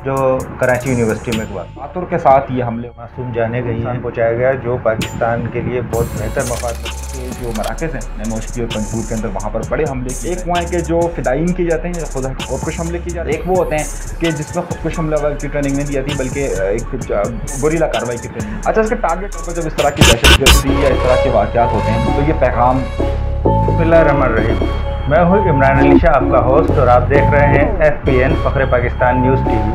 जो कराची यूनिवर्सिटी में हुआ। आतुर के साथ ये हमले मासूम जाने गई हैं पहुँचाया गया, जो पाकिस्तान के लिए बहुत बेहतर मफाद के जो मराकज़ हैं नौशकी और पंजगूर के अंदर, वहाँ पर बड़े हमले किए। एक वहाँ के जो फ़िदाइन किए जाते हैं, खुदकुश हमले किए जाते हैं। एक वो होते हैं कि जिसमें खुदकुश हमला की ट्रेनिंग नहीं दी जाती, बल्कि एक गुरिल्ला कार्रवाई की ट्रेनिंग। अच्छा, इसके टारगेट पर जब इस तरह की दहशतगर्दी या इस तरह के वाक़यात होते हैं तो ये पैगाम। बिस्मिल्लाहिर्रहमानिर्रहीम। मैं हूँ इमरान अली शाह, आपका होस्ट, और आप देख रहे हैं FPN फ़ख्र पाकिस्तान न्यूज़ TV,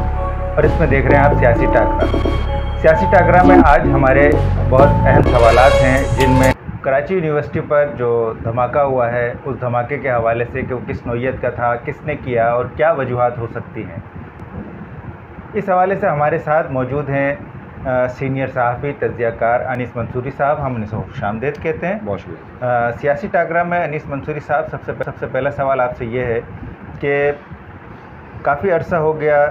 और इसमें देख रहे हैं आप सियासी टाकरा। सियासी टाकरा में आज हमारे बहुत अहम सवालात हैं, जिनमें कराची यूनिवर्सिटी पर जो धमाका हुआ है उस धमाके के हवाले से कि वो किस नौइयत का था, किसने किया और क्या वजूहात हो सकती हैं। इस हवाले से हमारे साथ मौजूद हैं सीनियर सहाफ़ी तज्ज़ियाकार अनीस मंसूरी साहब। हम उन्हें खुशामदीद कहते हैं। बहुत शुक्रिया। सियासी टाकरा में अनीस मंसूरी साहब, सबसे पहला सवाल आपसे ये है कि काफ़ी अरसा हो गया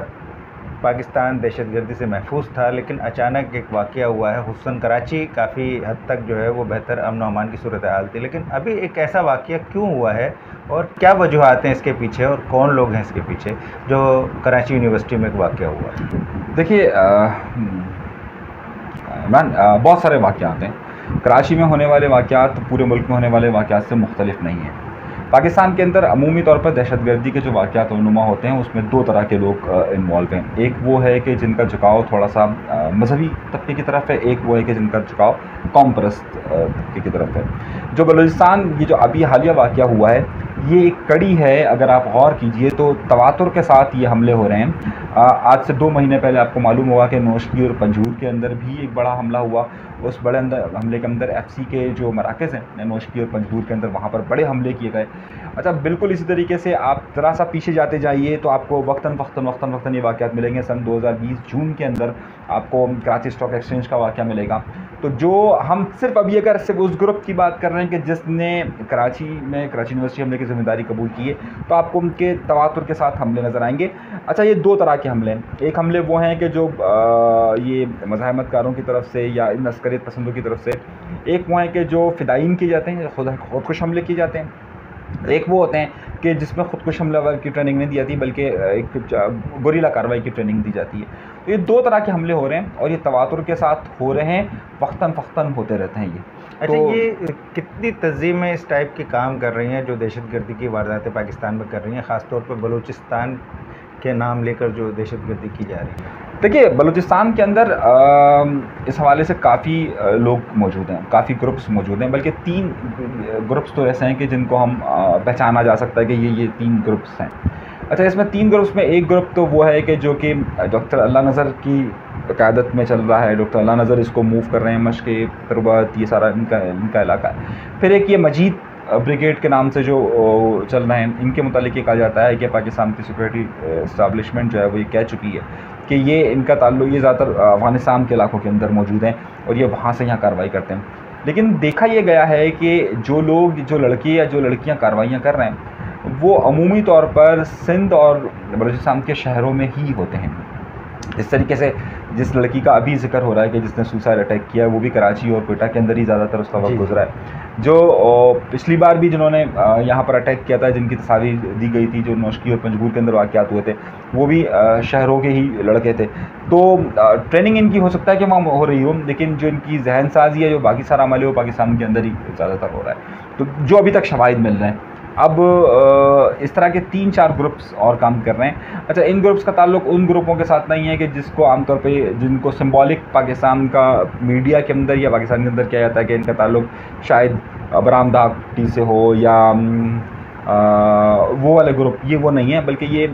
पाकिस्तान दहशतगर्दी से महफूज था, लेकिन अचानक एक वाक़या हुआ है। हुस्सन कराची काफ़ी हद तक जो है वो बेहतर अमन व अमान की सूरत हाल थी, लेकिन अभी एक ऐसा वाक़या क्यों हुआ है और क्या वजूहात हैं इसके पीछे और कौन लोग हैं इसके पीछे, जो कराची यूनिवर्सिटी में एक वाक़या हुआ है? देखिए बहुत सारे वाक़यात हैं। कराची में होने वाले वाक़यात पूरे मुल्क में होने वाले वाक़यात से मुख्तलिफ नहीं हैं। पाकिस्तान के अंदर अमूमी तौर पर दहशतगर्दी के जो वाक़यात रूनुमा होते हैं उसमें दो तरह के लोग इन्वॉल्व हैं। एक वो है कि जिनका झुकाव थोड़ा सा मजहबी तबके की तरफ है, एक वो है कि जिनका झुकाव कौम परस्त तबके की तरफ है। जो बलूचिस्तान ये जो अभी हालिया वाक़या हुआ है, ये एक कड़ी है। अगर आप गौर कीजिए तो तवातुर के साथ ये हमले हो रहे हैं। आज से 2 महीने पहले आपको मालूम होगा कि नौशकी और पंजगूर के अंदर भी एक बड़ा हमला हुआ। उस बड़े हमले के अंदर FC के जो मराकज़ हैं नौशकी और पंजगूर के अंदर, वहाँ पर बड़े हमले किए गए। अच्छा, बिल्कुल इसी तरीके से आप ज़रा सा पीछे जाते जाइए तो आपको वक्तन ये वाक़यात मिलेंगे। सन 2020 जून के अंदर आपको कराची स्टॉक एक्सचेंज का वाक़या मिलेगा। तो जो हम सिर्फ अभी अगर सिर्फ उस ग्रुप की बात कर रहे हैं कि जिसने कराची यूनिवर्सिटी हमले की ज़िम्मेदारी कबूल की है, तो आपको उनके तवातुर के साथ हमले नज़र आएंगे। अच्छा, ये 2 तरह के हमले हैं। एक हमले वो हैं कि जो ये मज़ाहमतकारों की तरफ से या इन अस्करियत पसंदों की तरफ से, एक वो हैं कि जो फ़िदाइन किए जाते हैं, खुदकुश हमले किए जाते हैं। एक वो होते हैं कि जिसमें खुदकुश हमला की ट्रेनिंग नहीं दी जाती, बल्कि एक गुरिल्ला कार्रवाई की ट्रेनिंग दी जाती है। तो ये 2 तरह के हमले हो रहे हैं और ये तवातुर के साथ हो रहे हैं, फ़ख्तन होते रहते हैं ये। अच्छा, ये कितनी तंजीमें इस टाइप के काम कर रही हैं जो दहशतगर्दी की वारदातें पाकिस्तान में कर रही हैं, ख़ास तौर पर बलूचिस्तान के नाम लेकर जो दहशतगर्दी की जा रही है? देखिए, बलूचिस्तान के अंदर इस हवाले से काफ़ी लोग मौजूद हैं, काफ़ी ग्रुप्स मौजूद हैं, बल्कि 3 ग्रुप्स तो ऐसे हैं कि जिनको हम पहचाना जा सकता है कि ये 3 ग्रुप्स हैं। अच्छा, इसमें 3 ग्रुप्स में एक ग्रुप तो वो है कि जो कि डॉक्टर अल्लाह नज़र की क़यादत में चल रहा है। डॉक्टर अल्लाह नज़र इसको मूव कर रहे हैं, मश्क़ तुरबत, ये सारा इनका इलाका है। फिर एक ये मजीद ब्रिगेड के नाम से जो चल रहे हैं, इनके मुतालिक ये कहा जाता है कि पाकिस्तान की सिक्योरिटी इस्टेब्लिशमेंट जो है वो ये कह चुकी है कि ये इनका ताल्लुक ये ज़्यादातर अफ़गानिस्तान के इलाकों के अंदर मौजूद हैं और ये वहाँ से यहाँ कार्रवाई करते हैं। लेकिन देखा ये गया है कि जो लोग, जो लड़के या जो लड़कियाँ कार्रवाइयाँ कर रहे हैं, वो अमूमी तौर पर सिंध और बलूचिस्तान के शहरों में ही होते हैं। इस तरीके से जिस लड़की का अभी जिक्र हो रहा है कि जिसने सुसाइड अटैक किया है, वो भी कराची और कोयटा के अंदर ही ज़्यादातर उसका वक्त गुजरा है। जो पिछली बार भी जिन्होंने यहाँ पर अटैक किया था, जिनकी तस्वीर दी गई थी, जो नौशकी और पंजगूर के अंदर वाक़यात हुए थे, वो भी शहरों के ही लड़के थे। तो ट्रेनिंग इनकी हो सकता है कि वहाँ हो रही हो, लेकिन जो इनकी जहन साजी है, जो बाकी सारा अमल है, वो पाकिस्तान के अंदर ही ज़्यादातर हो रहा है। तो जो अभी तक शवाहिद मिल रहे हैं, अब इस तरह के 3-4 ग्रुप्स और काम कर रहे हैं। अच्छा, इन ग्रुप्स का ताल्लुक उन ग्रुपों के साथ नहीं है कि जिसको आमतौर पे जिनको सिंबॉलिक पाकिस्तान का मीडिया के अंदर या पाकिस्तान के अंदर किया जाता है कि इनका ताल्लुक शायद बरामदा टी से हो या वो वाले ग्रुप, ये वो नहीं है, बल्कि ये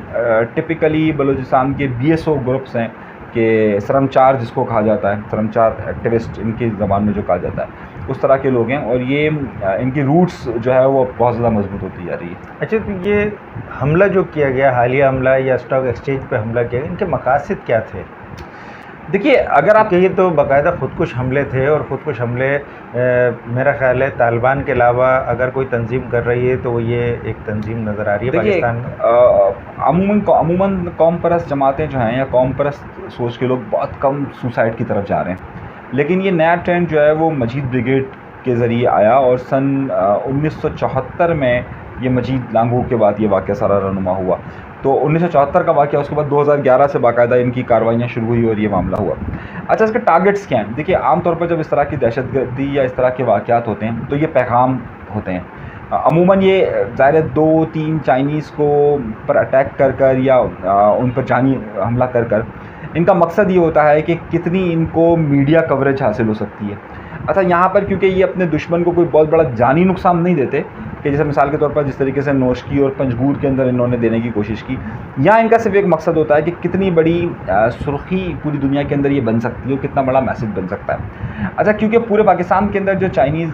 टिपिकली बलूचिस्तान के BSO ग्रुप्स हैं कि सरमचार जिसको कहा जाता है, सरमचार एक्टिविस्ट इनकी ज़बान में जो कहा जाता है, उस तरह के लोग हैं। और ये इनकी रूट्स जो है वो बहुत ज़्यादा मजबूत होती जा रही है। अच्छा, तो ये हमला जो किया गया, हालिया हमला या स्टॉक एक्सचेंज पे हमला किया गया, इनके मकासद क्या थे? देखिए, अगर आप ये तो बाकायदा खुदकुश हमले थे, और खुदकुश हमले मेरा ख्याल है तालिबान के अलावा अगर कोई तंजीम कर रही है तो वो ये एक तंजीम नज़र आ रही है पाकिस्तान में। अमूमन कौम परस्त जमातें जो हैं या कौम परस्त सोच के लोग बहुत कम सुसाइड की तरफ जा रहे हैं, लेकिन ये नया ट्रेंड जो है वो मजीद ब्रिगेड के ज़रिए आया और सन 1974 में ये मजीद लांगू के बाद ये वाक़या सारा रनुमा हुआ। तो 1974 का वाक़या, उसके बाद 2011 से बाकायदा इनकी कार्रवाइयाँ शुरू हुई और ये मामला हुआ। अच्छा, इसके टारगेट्स क्या हैं? देखिए, आम तौर पर जब इस तरह की दहशतगर्दी या इस तरह के वाक़यात होते हैं तो ये पैगाम होते हैं। अमूमन ये ज़ाहिर है 2-3 चाइनीज़ को पर अटैक कर कर या उन पर जानी हमला कर कर इनका मकसद ये होता है कि कितनी इनको मीडिया कवरेज हासिल हो सकती है। अच्छा, यहाँ पर क्योंकि ये अपने दुश्मन को कोई बहुत बड़ा जानी नुकसान नहीं देते कि जैसे मिसाल के तौर पर जिस तरीके से नोशकी और पंजगूर के अंदर इन्होंने देने की कोशिश की, यहाँ इनका सिर्फ एक मकसद होता है कि कितनी बड़ी सुर्खी पूरी दुनिया के अंदर ये बन सकती है और कितना बड़ा मैसेज बन सकता है। अच्छा, क्योंकि पूरे पाकिस्तान के अंदर जो चाइनीज़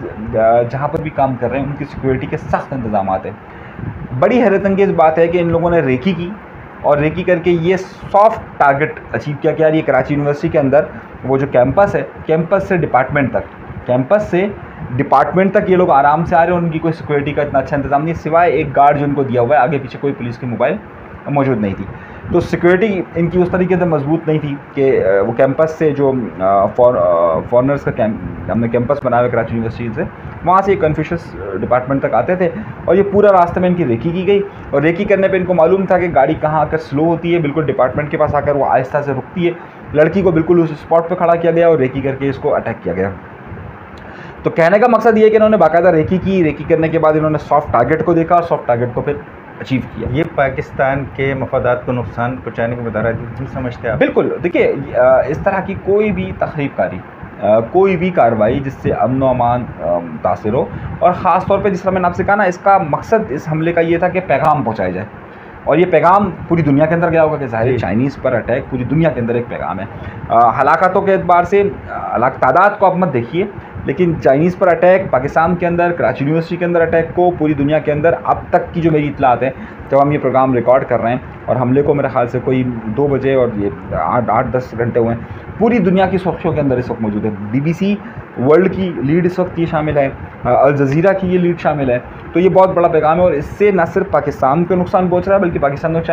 जहाँ पर भी काम कर रहे हैं उनकी सिक्योरिटी के सख्त इंतजाम हैं। बड़ी हैरत अंगेज़ बात है कि इन लोगों ने रेकी की और रेकी करके ये सॉफ्ट टारगेट अचीव किया। क्या ये कराची यूनिवर्सिटी के अंदर वो जो कैंपस है, कैंपस से डिपार्टमेंट तक ये लोग आराम से आ रहे हैं। उनकी कोई सिक्योरिटी का इतना अच्छा इंतजाम नहीं, सिवाय एक गार्ड जो उनको दिया हुआ है, आगे पीछे कोई पुलिस की मोबाइल मौजूद नहीं थी। तो सिक्योरिटी इनकी उस तरीके से मजबूत नहीं थी कि वो कैंपस से जो फॉरनर्स का हमने कैंपस बनाया हुआ कराची यूनिवर्सिटी से, वहाँ से कन्फ्यूशियस डिपार्टमेंट तक आते थे और ये पूरा रास्ते में इनकी रेकी की गई। और रेकी करने पे इनको मालूम था कि गाड़ी कहाँ आकर स्लो होती है, बिल्कुल डिपार्टमेंट के पास आकर वो आहिस्ता से रुकती है। लड़की को बिल्कुल उस स्पॉट पे खड़ा किया गया और रेकी करके इसको अटैक किया गया। तो कहने का मकसद ये है कि इन्होंने बाकायदा रेकी करने के बाद इन्होंने सॉफ्ट टारगेट को देखा और सॉफ्ट टारगेट को फिर अचीव किया। ये पाकिस्तान के मफादात को नुकसान पहुँचाने की मुदारात समझते हैं आप? बिल्कुल। देखिए, इस तरह की कोई भी तखरीबकारी, कोई भी कार्रवाई जिससे अमन व अमान मुतासिर हो, और ख़ास तौर पे जिस तरह मैंने आपसे कहा ना, इसका मकसद इस हमले का ये था कि पैगाम पहुँचाया जाए और ये पैगाम पूरी दुनिया के अंदर गया होगा कि ज़ाहिर चाइनीज़ पर अटैक पूरी दुनिया के अंदर एक पैगाम है। हलाकतों के एतबार से तादाद को आप मत देखिए, लेकिन चाइनीज़ पर अटैक, पाकिस्तान के अंदर कराची यूनिवर्सिटी के अंदर अटैक को पूरी दुनिया के अंदर अब तक की जो मेरी इत्तलात है, जब हम ये प्रोग्राम रिकॉर्ड कर रहे हैं और हमले को मेरे ख्याल से कोई 2 बजे और ये 8-10 घंटे हुए हैं, पूरी दुनिया की सुर्खियों के अंदर इस वक्त मौजूद है। BBC वर्ल्ड की लीड इस वक्त ये शामिल है, अल जज़ीरा की ये लीड शामिल है। तो ये बहुत बड़ा पैगाम है और इससे न सिर्फ पाकिस्तान को नुकसान पहुँच रहा है बल्कि पाकिस्तान और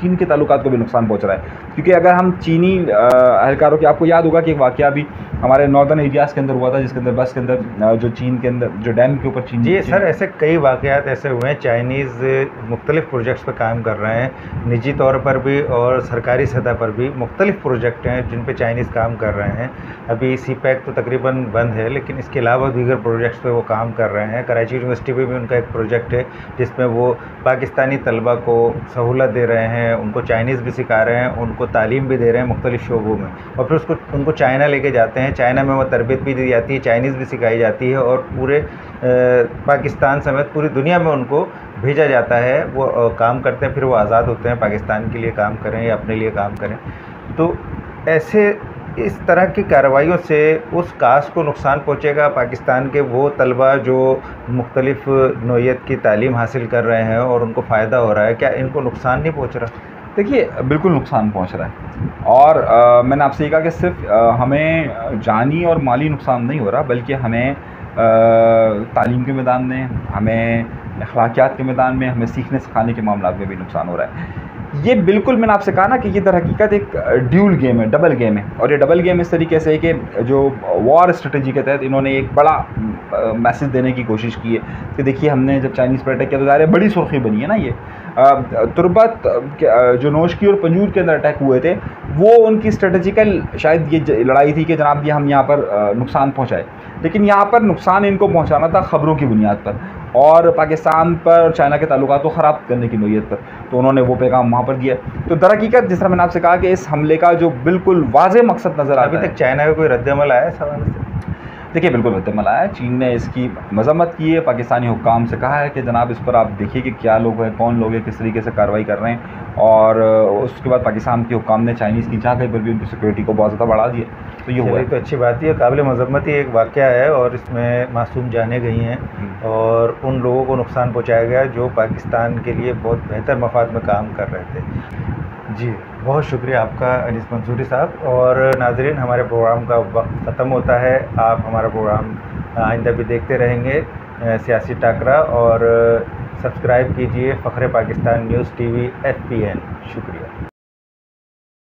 चीन के ताल्लुकात को भी नुकसान पहुँच रहा है। क्योंकि अगर हम चीनी एहलकारों की, आपको याद होगा कि एक वाक़या भी हमारे नॉर्दर्न एरियाज़ के अंदर हुआ था, जिसके अंदर बस के अंदर जो चीन के अंदर जो डैम के ऊपर चीन। जी सर, ऐसे कई वाक़यात ऐसे हुए हैं। चाइनीज़ मुख्तलिफ़ प्रोजेक्ट्स पर काम कर रहे हैं, निजी तौर पर भी और सरकारी सतह पर भी मुख्तलिफ़ प्रोजेक्ट हैं जिन पे चाइनीज़ काम कर रहे हैं। अभी CPEC तो तकरीबन बंद है, लेकिन इसके अलावा दीगर प्रोजेक्ट्स पे वो काम कर रहे हैं। कराची यूनिवर्सिटी पे भी उनका एक प्रोजेक्ट है जिसमें वो पाकिस्तानी तलबा को सहूलत दे रहे हैं, उनको चाइनीज़ भी सिखा रहे हैं, उनको तालीम भी दे रहे हैं मुख्तलिफ़ शोबों में, और फिर उनको चाइना लेके जाते हैं। चाइना में वो तरबियत भी दी जाती है, चाइनीज़ भी सिखाई जाती है और पूरे पाकिस्तान समेत पूरी दुनिया में उनको भेजा जाता है। वो काम करते हैं, फिर वो आज़ाद होते हैं, पाकिस्तान के लिए काम करें या अपने लिए काम करें। तो ऐसे इस तरह की कार्रवाइयों से उस कास्ट को नुकसान पहुँचेगा, पाकिस्तान के वो तलबा जो मुख्तलिफ़ नौइयत की तालीम हासिल कर रहे हैं और उनको फ़ायदा हो रहा है, क्या इनको नुकसान नहीं पहुँच रहा? देखिए, बिल्कुल नुकसान पहुंच रहा है और मैंने आपसे ये कहा कि सिर्फ हमें जानी और माली नुकसान नहीं हो रहा, बल्कि हमें तालीम के मैदान में, हमें अखलाकियात के मैदान में, हमें सीखने सिखाने के मामला में भी नुकसान हो रहा है। ये बिल्कुल मैंने आपसे कहा ना कि ये दर हकीकत एक ड्यूल गेम है, डबल गेम है। और ये डबल गेम इस तरीके से है कि जो वॉर स्ट्रेटजी के तहत इन्होंने एक बड़ा मैसेज देने की कोशिश की है कि देखिए, हमने जब चाइनीज़ पर अटैक किया तो ज़ाहिर है बड़ी सुर्खी बनी है ना। ये तुर्बत जो नोशकी और पंजूर के अंदर अटैक हुए थे, वो उनकी स्ट्रेटजिकल शायद ये लड़ाई थी कि जनाब ये हम यहाँ पर नुकसान पहुँचाए, लेकिन यहाँ पर नुकसान इनको पहुँचाना था ख़बरों की बुनियाद पर और पाकिस्तान पर और चाइना के ताल्लुकात को ख़राब करने की नीयत पर। तो उन्होंने वो पैगाम वहाँ पर दिया। तो दर हकीकत जिस तरह मैंने आपसे कहा कि इस हमले का जो बिल्कुल वाज़ेह मकसद नज़र आता है। अभी तक चाइना का कोई रद्दअमल आया इस हवाले से? देखिए, बिल्कुल रद्दअमल आया है। चीन ने इसकी मजम्मत की है, पाकिस्तानी हुक्काम से कहा है कि जनाब इस पर आप देखिए कि क्या लोग हैं, कौन लोग हैं, किस तरीके से कार्रवाई कर रहे हैं। और उसके बाद पाकिस्तान के हुक्काम ने चाइनीज़ की जगह पर भी उनकी सिक्योरिटी को बहुत ज़्यादा बढ़ा दिया। तो ये हुआ। तो अच्छी बात है, काबिल मजम्मत ही एक वाक़या है और इसमें मासूम जानें गई हैं और उन लोगों को नुकसान पहुँचाया गया जो पाकिस्तान के लिए बहुत बेहतर मफाद में काम कर रहे थे। जी, बहुत शुक्रिया आपका अनीस मंसूरी साहब। और नाज़रीन, हमारे प्रोग्राम का वक्त ख़त्म होता है। आप हमारा प्रोग्राम आइंदा भी देखते रहेंगे, सियासी टाकरा, और सब्सक्राइब कीजिए फ़ख्र पाकिस्तान न्यूज़ TV FPN। शुक्रिया।